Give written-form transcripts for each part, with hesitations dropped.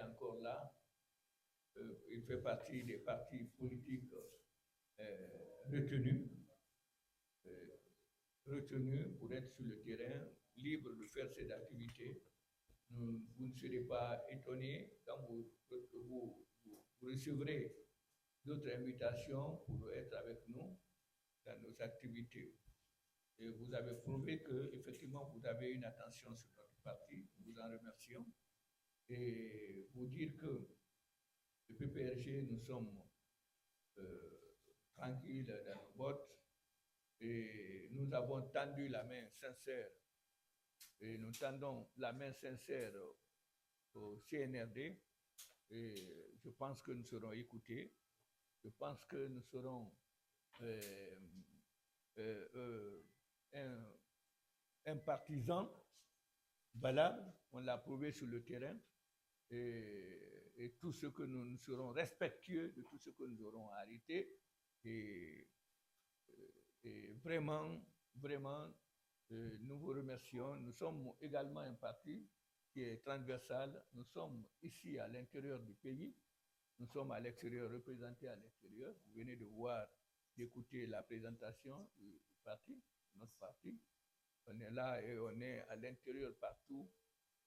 encore là. Il fait partie des partis politiques retenus, euh, retenus pour être sur le terrain, libre de faire ses activités. Vous ne serez pas étonné quand vous recevrez d'autres invitations pour être avec nous dans nos activités. Et vous avez prouvé que effectivement vous avez une attention sur notre parti. Nous vous en remercions. Et vous dire que le PPRG, nous sommes tranquilles dans nos bottes et nous avons tendu la main sincère et nous tendons la main sincère au CNRD et je pense que nous serons écoutés. Je pense que nous serons un partisan valable, on l'a prouvé sur le terrain, et tout ce que nous serons respectueux de tout ce que nous aurons arrêté, et vraiment, vraiment, nous vous remercions. Nous sommes également un parti qui est transversal. Nous sommes ici à l'intérieur du pays, nous sommes à l'extérieur, représentés à l'extérieur. Vous venez de voir, d'écouter la présentation du parti, notre parti. On est là et on est à l'intérieur partout,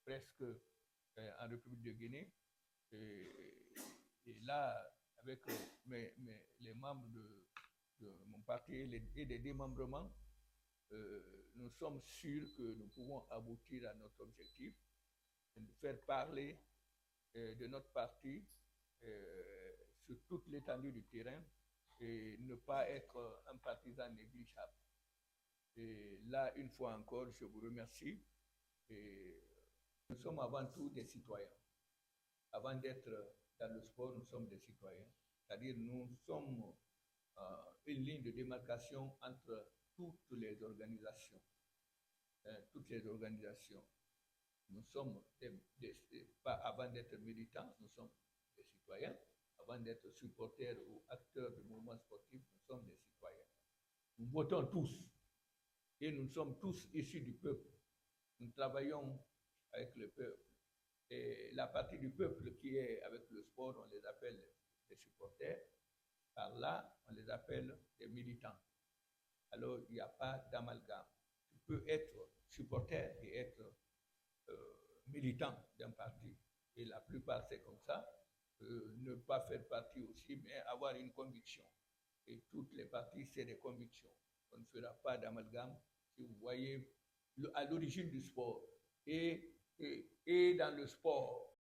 presque en République de Guinée. Et là, avec les membres de mon parti et des démembrements, nous sommes sûrs que nous pouvons aboutir à notre objectif, de faire parler de notre parti sur toute l'étendue du terrain et ne pas être un partisan négligeable. Et là, une fois encore, je vous remercie. Et nous sommes avant tout des citoyens. Avant d'être dans le sport, nous sommes des citoyens. C'est-à-dire nous sommes une ligne de démarcation entre toutes les organisations. Toutes les organisations. Nous sommes pas avant d'être militants, nous sommes des citoyens. Avant d'être supporters ou acteurs du mouvement sportif, nous sommes des citoyens. Nous votons tous et nous sommes tous issus du peuple. Nous travaillons avec le peuple. Et la partie du peuple qui est avec le sport, on les appelle des supporters. Par là, on les appelle des militants. Alors, il n'y a pas d'amalgame. Tu peux être supporter et être militant d'un parti. Et la plupart, c'est comme ça. Ne pas faire partie aussi, mais avoir une conviction. Et toutes les parties, c'est des convictions. On ne fera pas d'amalgame. Si vous voyez à l'origine du sport et dans le sport,